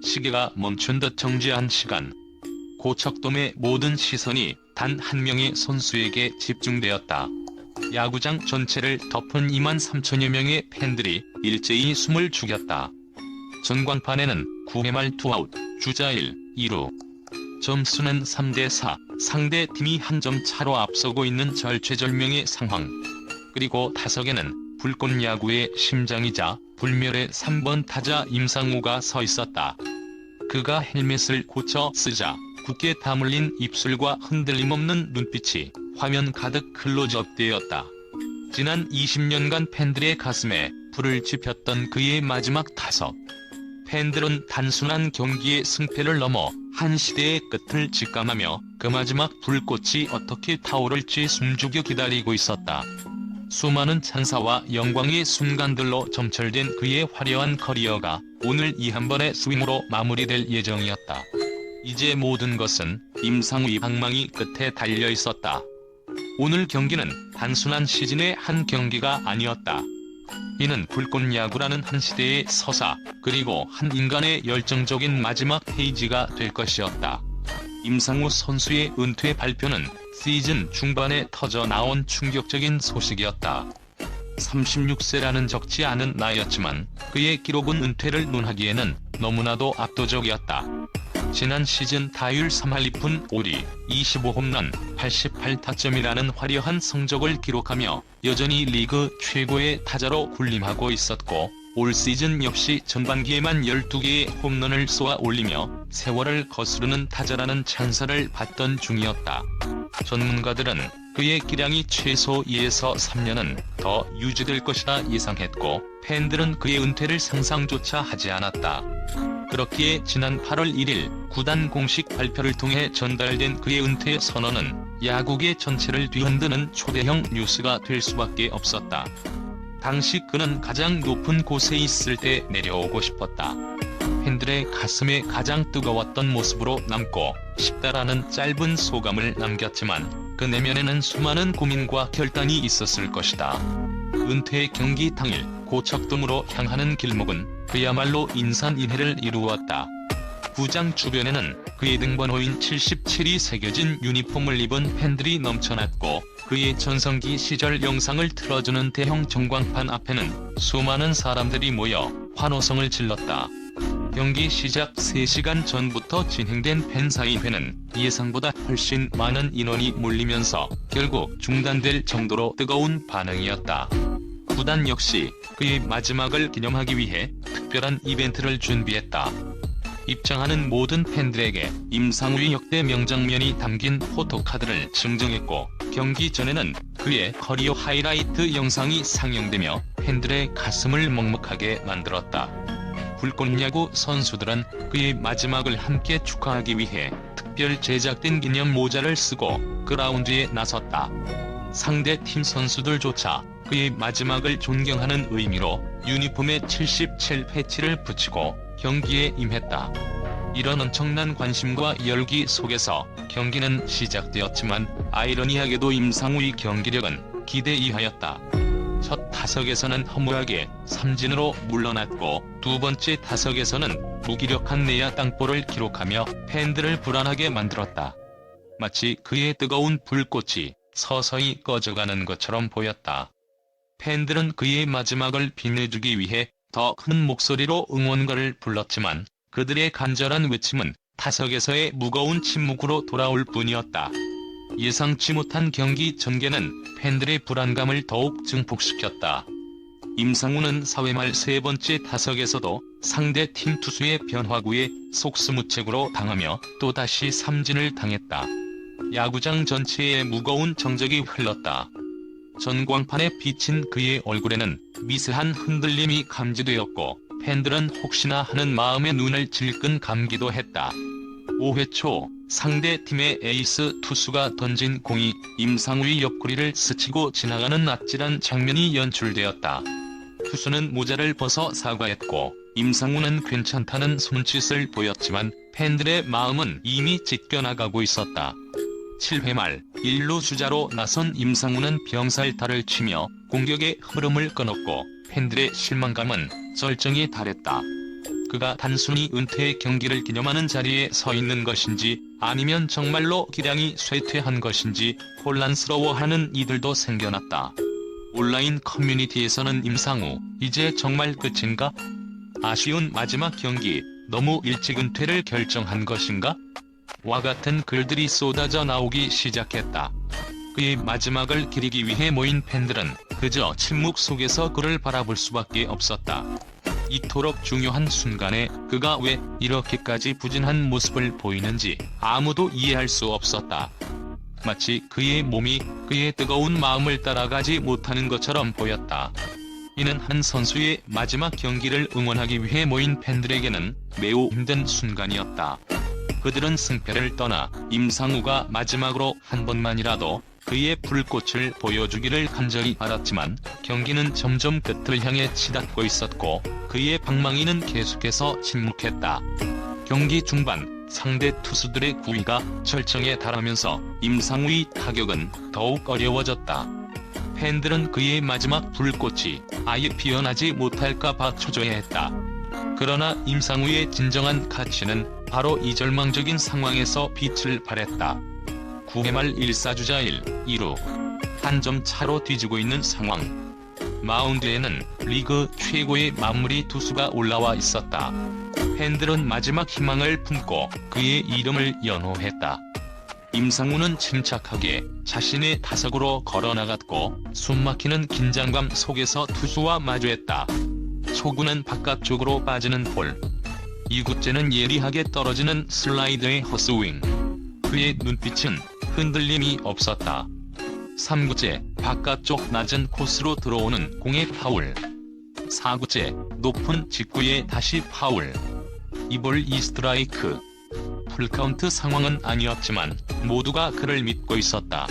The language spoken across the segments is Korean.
시계가 멈춘 듯 정지한 시간. 고척돔의 모든 시선이 단 한 명의 선수에게 집중되었다. 야구장 전체를 덮은 2만 3천여 명의 팬들이 일제히 숨을 죽였다. 전광판에는 9회 말 투아웃, 주자 1, 2루. 점수는 3대4, 상대팀이 한 점 차로 앞서고 있는 절체절명의 상황. 그리고 타석에는 불꽃 야구의 심장이자 불멸의 3번 타자 임상우가 서 있었다. 그가 헬멧을 고쳐 쓰자 굳게 다물린 입술과 흔들림 없는 눈빛이 화면 가득 클로즈업되었다. 지난 20년간 팬들의 가슴에 불을 지폈던 그의 마지막 타석. 팬들은 단순한 경기의 승패를 넘어 한 시대의 끝을 직감하며 그 마지막 불꽃이 어떻게 타오를지 숨죽여 기다리고 있었다. 수많은 찬사와 영광의 순간들로 점철된 그의 화려한 커리어가 오늘 이 한 번의 스윙으로 마무리될 예정이었다. 이제 모든 것은 임상우의 방망이 끝에 달려 있었다. 오늘 경기는 단순한 시즌의 한 경기가 아니었다. 이는 불꽃 야구라는 한 시대의 서사, 그리고 한 인간의 열정적인 마지막 페이지가 될 것이었다. 임상우 선수의 은퇴 발표는 시즌 중반에 터져 나온 충격적인 소식이었다. 36세라는 적지 않은 나이였지만 그의 기록은 은퇴를 논하기에는 너무나도 압도적이었다. 지난 시즌 타율 3할 2푼 5리, 25홈런, 88타점이라는 화려한 성적을 기록하며 여전히 리그 최고의 타자로 군림하고 있었고, 올 시즌 역시 전반기에만 12개의 홈런을 쏘아 올리며 세월을 거스르는 타자라는 찬사를 받던 중이었다. 전문가들은 그의 기량이 최소 2에서 3년은 더 유지될 것이라 예상했고, 팬들은 그의 은퇴를 상상조차 하지 않았다. 그렇기에 지난 8월 1일 구단 공식 발표를 통해 전달된 그의 은퇴 선언은 야구계 전체를 뒤흔드는 초대형 뉴스가 될 수밖에 없었다. 당시 그는 가장 높은 곳에 있을 때 내려오고 싶었다. 팬들의 가슴에 가장 뜨거웠던 모습으로 남고 싶다라는 짧은 소감을 남겼지만 그 내면에는 수많은 고민과 결단이 있었을 것이다. 은퇴 경기 당일 고척돔으로 향하는 길목은 그야말로 인산인해를 이루었다. 구장 주변에는 그의 등번호인 77이 새겨진 유니폼을 입은 팬들이 넘쳐났고, 그의 전성기 시절 영상을 틀어주는 대형 전광판 앞에는 수많은 사람들이 모여 환호성을 질렀다. 경기 시작 3시간 전부터 진행된 팬사인회는 예상보다 훨씬 많은 인원이 몰리면서 결국 중단될 정도로 뜨거운 반응이었다. 구단 역시 그의 마지막을 기념하기 위해 특별한 이벤트를 준비했다. 입장하는 모든 팬들에게 임상우의 역대 명장면이 담긴 포토카드를 증정했고, 경기 전에는 그의 커리어 하이라이트 영상이 상영되며 팬들의 가슴을 먹먹하게 만들었다. 불꽃야구 선수들은 그의 마지막을 함께 축하하기 위해 특별 제작된 기념 모자를 쓰고 그라운드에 나섰다. 상대 팀 선수들조차 그의 마지막을 존경하는 의미로 유니폼에 77 패치를 붙이고 경기에 임했다. 이런 엄청난 관심과 열기 속에서 경기는 시작되었지만 아이러니하게도 임상우의 경기력은 기대 이하였다. 첫 타석에서는 허무하게 삼진으로 물러났고, 두 번째 타석에서는 무기력한 내야 땅볼을 기록하며 팬들을 불안하게 만들었다. 마치 그의 뜨거운 불꽃이 서서히 꺼져가는 것처럼 보였다. 팬들은 그의 마지막을 빛내주기 위해 더 큰 목소리로 응원가를 불렀지만 그들의 간절한 외침은 타석에서의 무거운 침묵으로 돌아올 뿐이었다. 예상치 못한 경기 전개는 팬들의 불안감을 더욱 증폭시켰다. 임상우는 4회 말 세 번째 타석에서도 상대 팀 투수의 변화구에 속수무책으로 당하며 또다시 삼진을 당했다. 야구장 전체에 무거운 정적이 흘렀다. 전광판에 비친 그의 얼굴에는 미세한 흔들림이 감지되었고, 팬들은 혹시나 하는 마음에 눈을 질끈 감기도 했다. 5회 초 상대 팀의 에이스 투수가 던진 공이 임상우의 옆구리를 스치고 지나가는 아찔한 장면이 연출되었다. 투수는 모자를 벗어 사과했고, 임상우는 괜찮다는 손짓을 보였지만 팬들의 마음은 이미 찢겨나가고 있었다. 7회 말 1루 주자로 나선 임상우는 병살타를 치며 공격의 흐름을 끊었고, 팬들의 실망감은 절정에 달했다. 그가 단순히 은퇴의 경기를 기념하는 자리에 서 있는 것인지 아니면 정말로 기량이 쇠퇴한 것인지 혼란스러워하는 이들도 생겨났다. 온라인 커뮤니티에서는 임상우, 이제 정말 끝인가? 아쉬운 마지막 경기, 너무 일찍 은퇴를 결정한 것인가? 와 같은 글들이 쏟아져 나오기 시작했다. 그의 마지막을 기리기 위해 모인 팬들은 그저 침묵 속에서 그를 바라볼 수밖에 없었다. 이토록 중요한 순간에 그가 왜 이렇게까지 부진한 모습을 보이는지 아무도 이해할 수 없었다. 마치 그의 몸이 그의 뜨거운 마음을 따라가지 못하는 것처럼 보였다. 이는 한 선수의 마지막 경기를 응원하기 위해 모인 팬들에게는 매우 힘든 순간이었다. 그들은 승패를 떠나 임상우가 마지막으로 한 번만이라도 그의 불꽃을 보여주기를 간절히 바랐지만 경기는 점점 끝을 향해 치닫고 있었고 그의 방망이는 계속해서 침묵했다. 경기 중반 상대 투수들의 구위가 절정에 달하면서 임상우의 타격은 더욱 어려워졌다. 팬들은 그의 마지막 불꽃이 아예 피어나지 못할까봐 초조해했다. 그러나 임상우의 진정한 가치는 바로 이 절망적인 상황에서 빛을 발했다. 9회 말 1사주자 1, 2루 한 점 차로 뒤지고 있는 상황. 마운드에는 리그 최고의 마무리 투수가 올라와 있었다. 팬들은 마지막 희망을 품고 그의 이름을 연호했다. 임상우는 침착하게 자신의 타석으로 걸어나갔고 숨막히는 긴장감 속에서 투수와 마주했다. 초구는 바깥쪽으로 빠지는 볼. 2구째는 예리하게 떨어지는 슬라이더의 헛스윙. 그의 눈빛은 흔들림이 없었다. 3구째 바깥쪽 낮은 코스로 들어오는 공의 파울. 4구째 높은 직구에 다시 파울. 2볼 2스트라이크. 풀카운트 상황은 아니었지만 모두가 그를 믿고 있었다.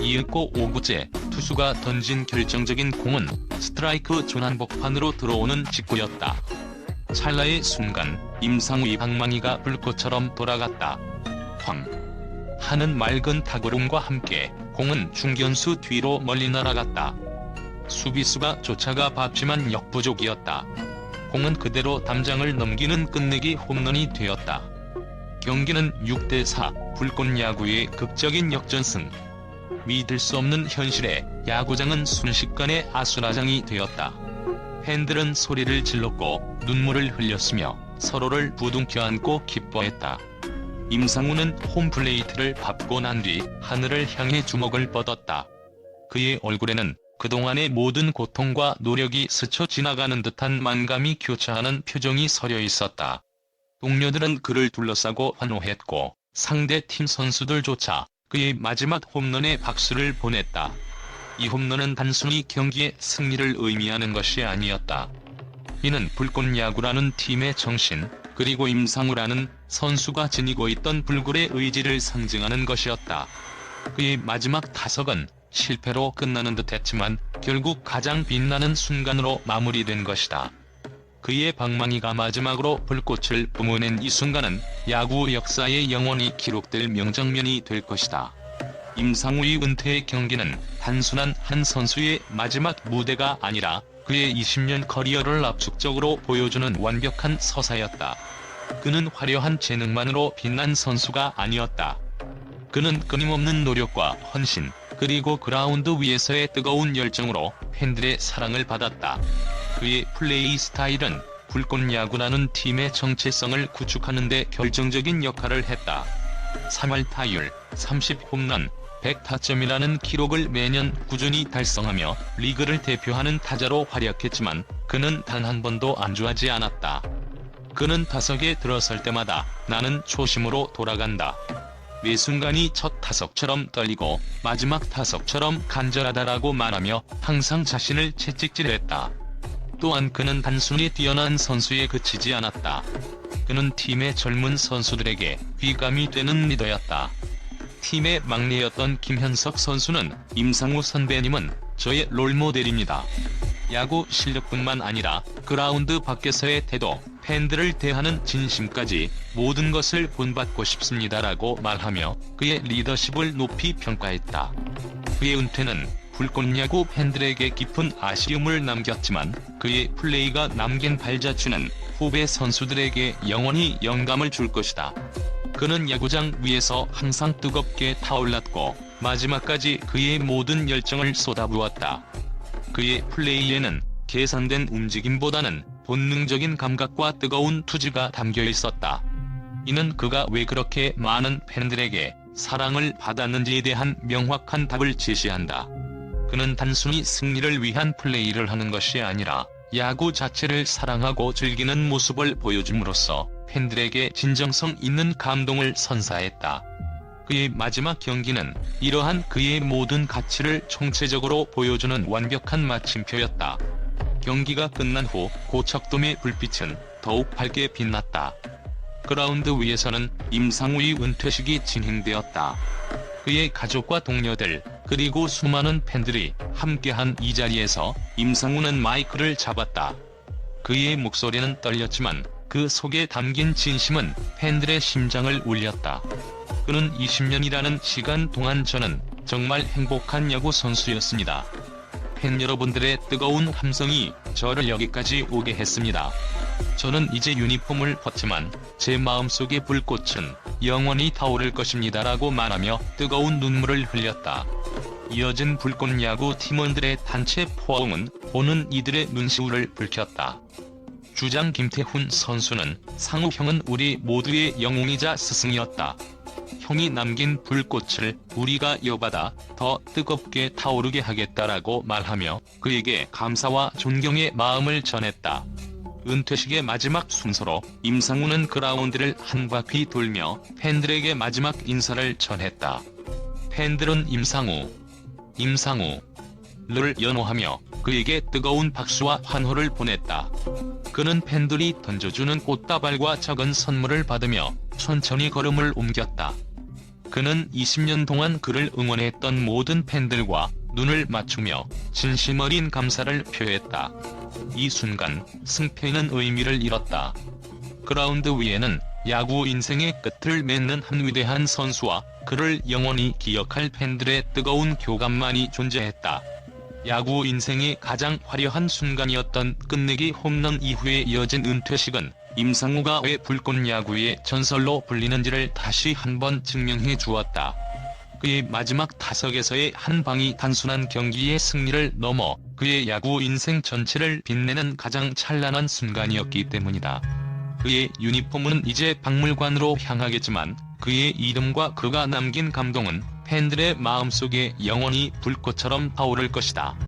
이윽고 5구째 투수가 던진 결정적인 공은 스트라이크 존 한복판으로 들어오는 직구였다. 찰나의 순간 임상우의 방망이가 불꽃처럼 돌아갔다. 쾅 하는 맑은 타구름과 함께 공은 중견수 뒤로 멀리 날아갔다. 수비수가 쫓아가 봤지만 역부족이었다. 공은 그대로 담장을 넘기는 끝내기 홈런이 되었다. 경기는 6대4 불꽃 야구의 극적인 역전승. 믿을 수 없는 현실에 야구장은 순식간에 아수라장이 되었다. 팬들은 소리를 질렀고 눈물을 흘렸으며 서로를 부둥켜 안고 기뻐했다. 임상우는 홈플레이트를 밟고 난 뒤 하늘을 향해 주먹을 뻗었다. 그의 얼굴에는 그동안의 모든 고통과 노력이 스쳐 지나가는 듯한 만감이 교차하는 표정이 서려 있었다. 동료들은 그를 둘러싸고 환호했고 상대 팀 선수들조차 그의 마지막 홈런에 박수를 보냈다. 이 홈런은 단순히 경기의 승리를 의미하는 것이 아니었다. 이는 불꽃 야구라는 팀의 정신, 그리고 임상우라는 선수가 지니고 있던 불굴의 의지를 상징하는 것이었다. 그의 마지막 타석은 실패로 끝나는 듯했지만 결국 가장 빛나는 순간으로 마무리된 것이다. 그의 방망이가 마지막으로 불꽃을 뿜어낸 이 순간은 야구 역사에 영원히 기록될 명장면이 될 것이다. 임상우의 은퇴의 경기는 단순한 한 선수의 마지막 무대가 아니라 그의 20년 커리어를 압축적으로 보여주는 완벽한 서사였다. 그는 화려한 재능만으로 빛난 선수가 아니었다. 그는 끊임없는 노력과 헌신, 그리고 그라운드 위에서의 뜨거운 열정으로 팬들의 사랑을 받았다. 그의 플레이 스타일은 불꽃 야구라는 팀의 정체성을 구축하는 데 결정적인 역할을 했다. 3할 타율, 30홈런, 100타점이라는 기록을 매년 꾸준히 달성하며 리그를 대표하는 타자로 활약했지만 그는 단 한 번도 안주하지 않았다. 그는 타석에 들어설 때마다 나는 초심으로 돌아간다. 매 순간이 첫 타석처럼 떨리고 마지막 타석처럼 간절하다라고 말하며 항상 자신을 채찍질했다. 또한 그는 단순히 뛰어난 선수에 그치지 않았다. 그는 팀의 젊은 선수들에게 귀감이 되는 리더였다. 팀의 막내였던 김현석 선수는 임상우 선배님은 저의 롤모델입니다. 야구 실력뿐만 아니라 그라운드 밖에서의 태도, 팬들을 대하는 진심까지 모든 것을 본받고 싶습니다라고 말하며 그의 리더십을 높이 평가했다. 그의 은퇴는 불꽃 야구 팬들에게 깊은 아쉬움을 남겼지만 그의 플레이가 남긴 발자취는 후배 선수들에게 영원히 영감을 줄 것이다. 그는 야구장 위에서 항상 뜨겁게 타올랐고 마지막까지 그의 모든 열정을 쏟아부었다. 그의 플레이에는 계산된 움직임보다는 본능적인 감각과 뜨거운 투지가 담겨 있었다. 이는 그가 왜 그렇게 많은 팬들에게 사랑을 받았는지에 대한 명확한 답을 제시한다. 그는 단순히 승리를 위한 플레이를 하는 것이 아니라 야구 자체를 사랑하고 즐기는 모습을 보여줌으로써 팬들에게 진정성 있는 감동을 선사했다. 그의 마지막 경기는 이러한 그의 모든 가치를 총체적으로 보여주는 완벽한 마침표였다. 경기가 끝난 후 고척돔의 불빛은 더욱 밝게 빛났다. 그라운드 위에서는 임상우의 은퇴식이 진행되었다. 그의 가족과 동료들, 그리고 수많은 팬들이 함께한 이 자리에서 임상우는 마이크를 잡았다. 그의 목소리는 떨렸지만 그 속에 담긴 진심은 팬들의 심장을 울렸다. 그는 20년이라는 시간 동안 저는 정말 행복한 야구 선수였습니다. 팬 여러분들의 뜨거운 함성이 저를 여기까지 오게 했습니다. 저는 이제 유니폼을 벗지만 제 마음속의 불꽃은 영원히 타오를 것입니다. 라고 말하며 뜨거운 눈물을 흘렸다. 이어진 불꽃 야구 팀원들의 단체 포옹은 보는 이들의 눈시울을 붉혔다. 주장 김태훈 선수는 상우 형은 우리 모두의 영웅이자 스승이었다. 형이 남긴 불꽃을 우리가 이어받아 더 뜨겁게 타오르게 하겠다라고 말하며 그에게 감사와 존경의 마음을 전했다. 은퇴식의 마지막 순서로 임상우는 그라운드를 한 바퀴 돌며 팬들에게 마지막 인사를 전했다. 팬들은 임상우를 연호하며 그에게 뜨거운 박수와 환호를 보냈다. 그는 팬들이 던져주는 꽃다발과 작은 선물을 받으며 천천히 걸음을 옮겼다. 그는 20년 동안 그를 응원했던 모든 팬들과 눈을 맞추며 진심 어린 감사를 표했다. 이 순간 승패는 의미를 잃었다. 그라운드 위에는 야구 인생의 끝을 맺는 한 위대한 선수와 그를 영원히 기억할 팬들의 뜨거운 교감만이 존재했다. 야구 인생의 가장 화려한 순간이었던 끝내기 홈런 이후에 이어진 은퇴식은 임상우가 왜 불꽃 야구의 전설로 불리는지를 다시 한번 증명해 주었다. 그의 마지막 타석에서의 한 방이 단순한 경기의 승리를 넘어 그의 야구 인생 전체를 빛내는 가장 찬란한 순간이었기 때문이다. 그의 유니폼은 이제 박물관으로 향하겠지만 그의 이름과 그가 남긴 감동은 팬들의 마음속에 영원히 불꽃처럼 타오를 것이다.